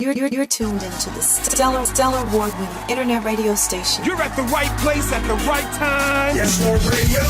You're tuned into the stellar award-winning internet radio station. You're at the right place at the right time. Yes Lord Radio.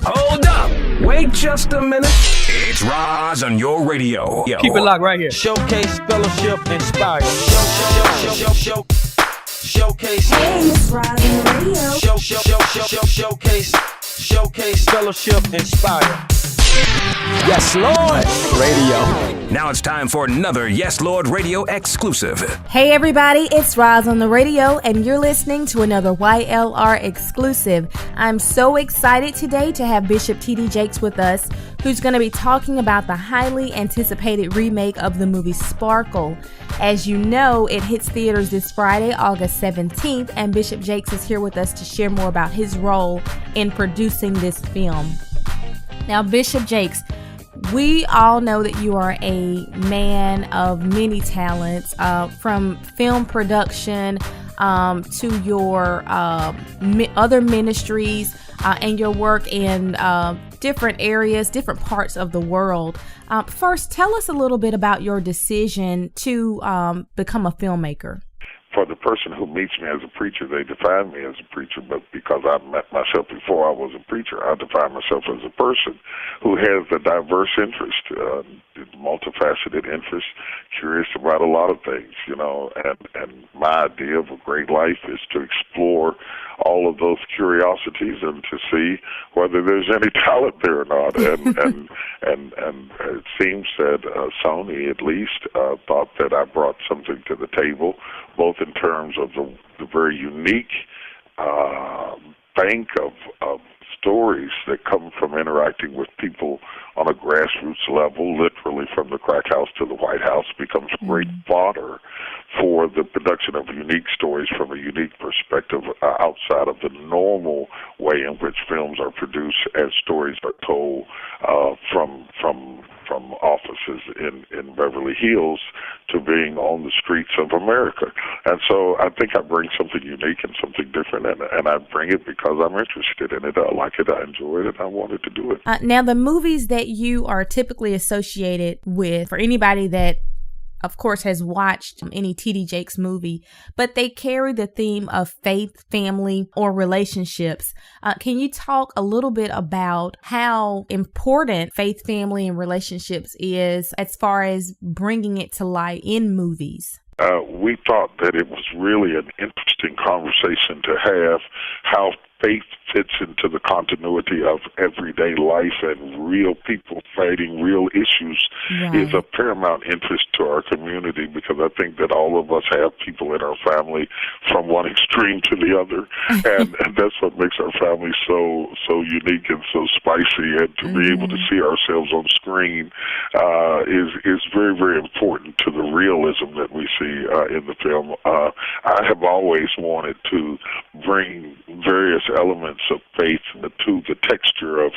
Hold up. Wait just a minute. It's Roz on your radio. Keep it locked right here. Showcase, fellowship, inspire. Showcase. Hey, it's Roz On The Radio. Showcase, fellowship, inspire. Yes, Lord Radio. Now it's time for another Yes Lord Radio exclusive. Hey, everybody, it's Roz on the Radio, and you're listening to another YLR exclusive. I'm so excited today to have Bishop T.D. Jakes with us, who's going to be talking about the highly anticipated remake of the movie Sparkle. As you know, it hits theaters this Friday, August 17th, and Bishop Jakes is here with us to share more about his role in producing this film. Now, Bishop Jakes, we all know that you are a man of many talents, from film production to your other ministries and your work in different areas, different parts of the world. First, tell us a little bit about your decision to become a filmmaker. For the person who meets me as a preacher, they define me as a preacher, but because I met myself before I was a preacher, I define myself as a person who has a diverse interest, multifaceted interest, curious about a lot of things, and my idea of a great life is to explore all of those curiosities and to see whether there's any talent there or not. And it seems that Sony, at least, thought that I brought something to the table, both in terms of the very unique bank of stories that come from interacting with people on a grassroots level, literally from the crack house to the White House, becomes great fodder for the production of unique stories from a unique perspective outside of the normal way in which films are produced as stories are told from offices in Beverly Hills to being on the streets of America. And so I think I bring something unique and something different, and I bring it because I'm interested in it. I like it, I enjoy it, and I wanted to do it. Now, the movies that you are typically associated with, for anybody that of course, has watched any T.D. Jakes movie, but they carry the theme of faith, family, or relationships. Can you talk a little bit about how important faith, family, and relationships is as far as bringing it to light in movies? We thought that it was really an interesting conversation to have, how faith fits into the continuity of everyday life and real people fighting real issues is of paramount interest to our community, because I think that all of us have people in our family from one extreme to the other, and that's what makes our family so unique and so spicy, and to be able to see ourselves on screen is very, very important to the realism that we see in the film. I have always wanted to bring various elements of faith to the texture of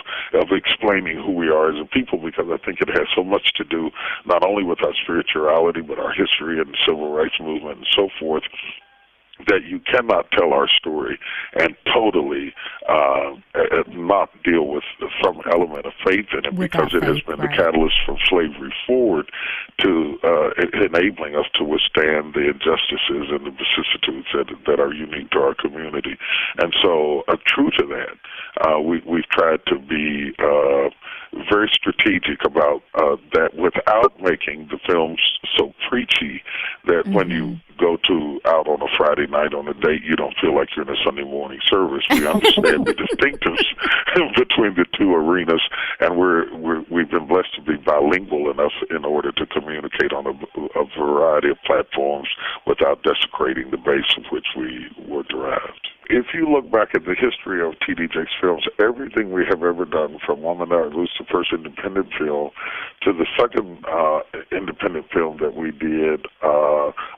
explaining who we are as a people, because I think it has so much to do not only with our spirituality but our history and the civil rights movement and so forth, that you cannot tell our story and totally not deal with some element of faith in it, because it has been the catalyst from slavery forward to enabling us to withstand the injustices and the vicissitudes that are unique to our community. And so, true to that, we've tried to be very strategic about that, without making the films so preachy that when you go out on a Friday night on a date, you don't feel like you're in a Sunday morning service. We understand the distinctives between the two arenas, and we've been blessed to be bilingual enough in order to communicate on a variety of platforms without desecrating the base of which we were derived. If you look back at the history of T.D. Jakes films, everything we have ever done, from Woman Art, who's the first independent film, to the second independent film that we did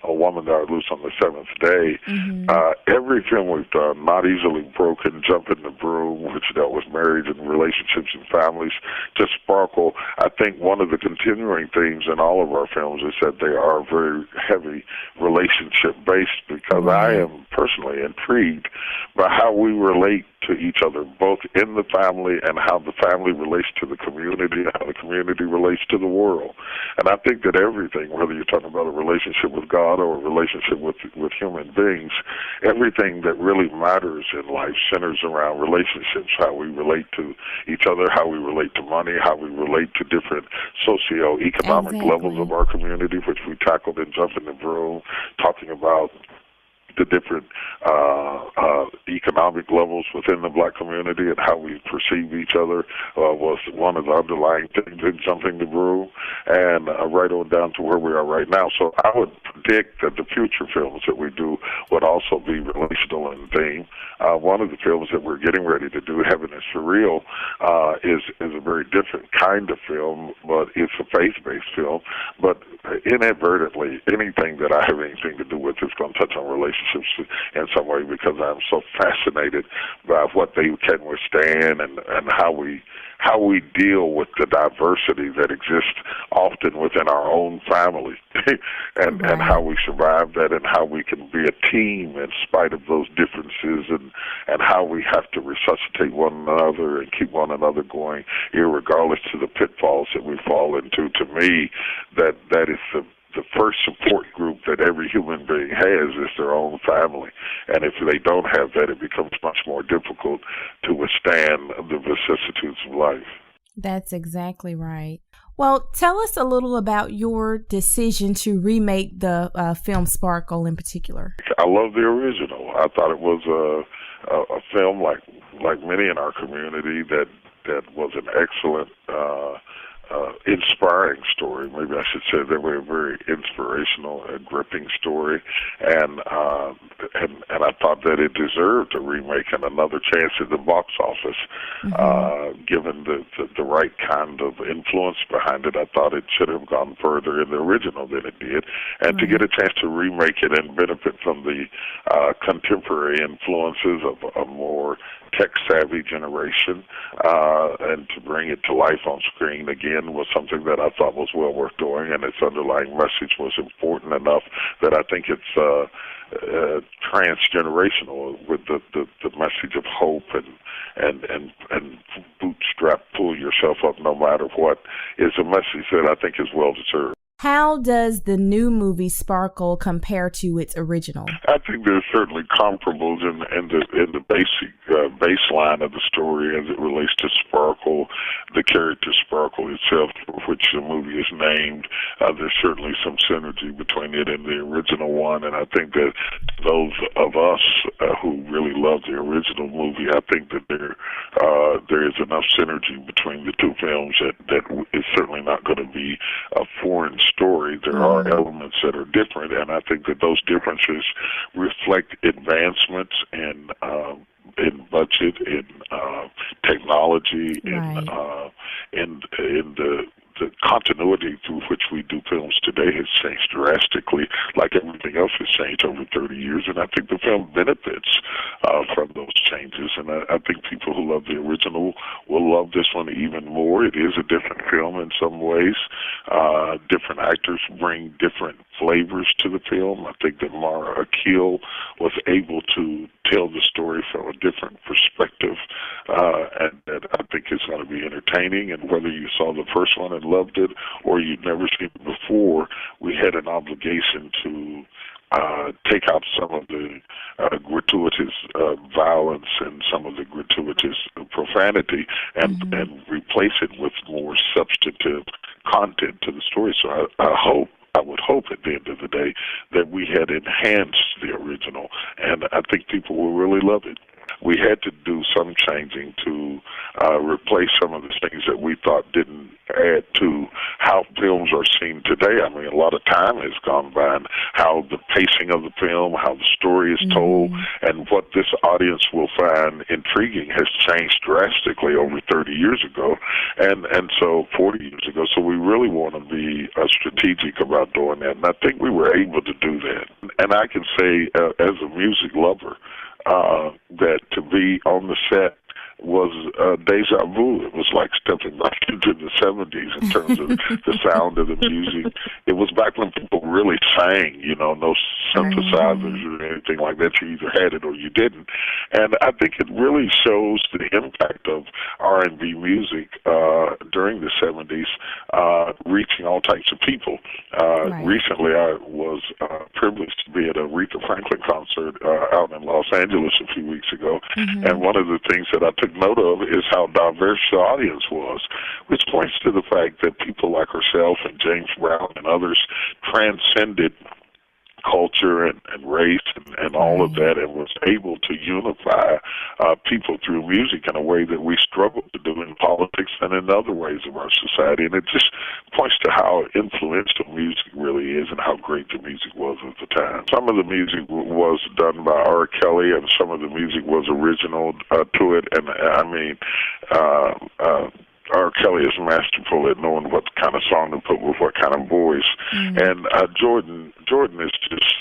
A Woman That I Lose on the Seventh Day. Every film we've done, Not Easily Broken, Jump in the Broom, which dealt with marriage and relationships and families, to Sparkle, I think one of the continuing themes in all of our films is that they are very heavy relationship-based, because I am personally intrigued by how we relate to each other, both in the family and how the family relates to the community, and how the community relates to the world. And I think that everything, whether you're talking about a relationship with God or a relationship with human beings, everything that really matters in life centers around relationships, how we relate to each other, how we relate to money, how we relate to different socio-economic levels of our community, which we tackled in Jump in the Broom, talking about the different economic levels within the black community and how we perceive each other was one of the underlying things in Jumping the Broom, and right on down to where we are right now. So I would predict that the future films that we do would also be relational in theme. One of the films that we're getting ready to do, Heaven is for Real, is a very different kind of film, but it's a faith-based film. But inadvertently, anything that I have anything to do with is going to touch on relationships in some way, because I'm so fascinated by what they can withstand and how we deal with the diversity that exists often within our own family, and how we survive that, and how we can be a team in spite of those differences, and how we have to resuscitate one another and keep one another going, irregardless to the pitfalls that we fall into. To me, that is the first support group that every human being has is their own family. And if they don't have that, it becomes much more difficult to withstand the vicissitudes of life. That's exactly right. Well, tell us a little about your decision to remake the film Sparkle in particular. I love the original. I thought it was a film like many in our community that was an excellent inspiring story. Maybe I should say that way, a very inspirational and gripping story, and I thought that it deserved a remake and another chance at the box office. Given the right kind of influence behind it, I thought it should have gone further in the original than it did, and to get a chance to remake it and benefit from the contemporary influences of a more tech-savvy generation, and to bring it to life on screen again was something that I thought was well worth doing, and its underlying message was important enough that I think it's transgenerational, with the message of hope and bootstrap, pull yourself up no matter what, is a message that I think is well deserved. How does the new movie Sparkle compare to its original? I think there's certainly comparables in the basic baseline of the story as it relates to Sparkle, the character Sparkle itself, for which the movie is named. There's certainly some synergy between it and the original one, and I think that those of us who really love the original movie, I think that there is enough synergy between the two films that is certainly not going to be a foreign story. There are elements that are different, and I think that those differences reflect advancements in budget, in technology, in the continuity through which we do films today has changed drastically, like everything else has changed over 30 years, and I think the film benefits from those changes, and I think people who love the original will love this one even more. It is a different film in some ways. Different actors bring different flavors to the film. I think that Mara Akil was able to tell the story from a different perspective, and that I think it's going to be entertaining, and whether you saw the first one and loved it or you'd never seen it before, we had an obligation to take out some of the gratuitous violence and some of the gratuitous profanity and replace it with more substantive content to the story. So I would hope at the end of the day that we had enhanced the original, and I think people will really love it. we had to do some changing to replace some of the things that we thought didn't add to how films are seen today. I mean, a lot of time has gone by, and how the pacing of the film, how the story is told, and what this audience will find intriguing has changed drastically over 30 years ago, and so 40 years ago. So we really want to be strategic about doing that, and I think we were able to do that. And I can say, as a music lover, that to be on the set was deja vu. It was like stepping back into the 70s in terms of the sound of the music. It was back when people really sang, no synthesizers or anything like that. You either had it or you didn't. And I think it really shows the impact of R&B music during the 70s, reaching all types of people. Recently, I was privileged to be at a Aretha Franklin concert out in Los Angeles a few weeks ago, and one of the things that I took note of is how diverse the audience was, which points to the fact that people like herself and James Brown and others transcended culture and race and all of that, and was able to unify people through music in a way that we struggle to do in politics and in other ways of our society. And it just points to how influential music really is and how great the music was at the time. Some of the music was done by R. Kelly, and some of the music was original to it. And I mean, R. Kelly is masterful at knowing what kind of song to put with what kind of voice. And Jordan is just,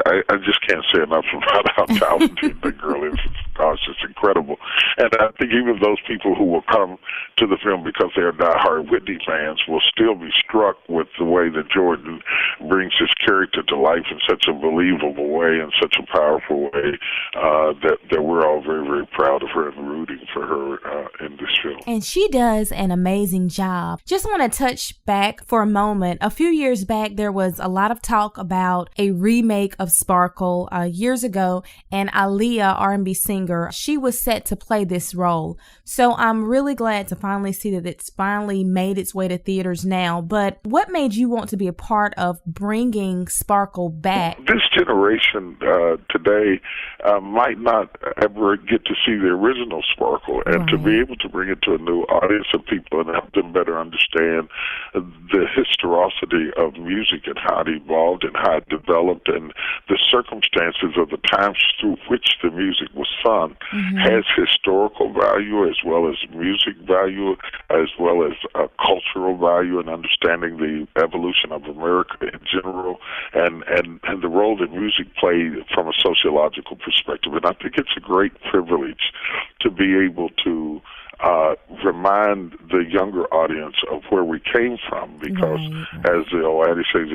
I just can't say enough about how talented the girl is. It's just incredible. And I think even those people who will come to the film because they are diehard Whitney fans will still be struck with the way that Jordan brings his character to life in such a believable way, in such a powerful way, that we're all very, very proud of her and rooting for her in this film. And she does an amazing job. Just want to touch back for a moment. A few years back, there was a lot of talk about a remake of Sparkle years ago, and Aaliyah, R&B singer, she was set to play this role. So I'm really glad to finally see that it's finally made its way to theaters now. But what made you want to be a part of bringing Sparkle back? This generation today might not ever get to see the original Sparkle, and to be able to bring it to a new audience of people and help them better understand the historicity of music and how it evolved and how it developed and the circumstances of the times through which the music was sung has historical value as well as music value, as well as cultural value, and understanding the evolution of America in general, and the role that music played from a sociological perspective. And I think it's a great privilege to be able to remind the younger audience of where we came from, because as the old adage says,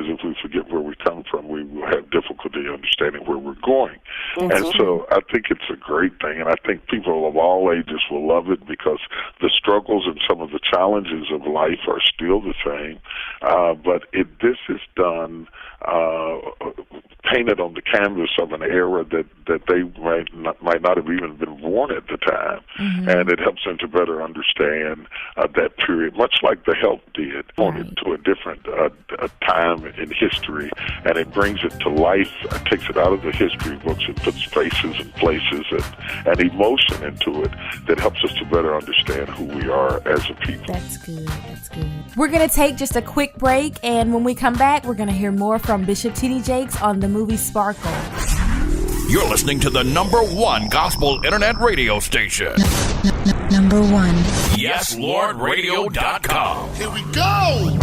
if we forget where we come from, we will have difficulty understanding where we're going. So I think it's a great thing, and I think people of all ages will love it because the struggles and some of the challenges of life are still the same, but this is done painted on the canvas of an era that they might not have even been born at the time, and it helps them to better understand that period, much like The Help did, pointed to a different time in history, and it brings it to life, takes it out of the history books, and puts faces and places and emotion into it that helps us to better understand who we are as a people. That's good. We're going to take just a quick break, and when we come back, we're going to hear more from Bishop T.D. Jakes on the movie Sparkle. You're listening to the #1 gospel internet radio station. Number one. YesLordRadio.com. Here we go!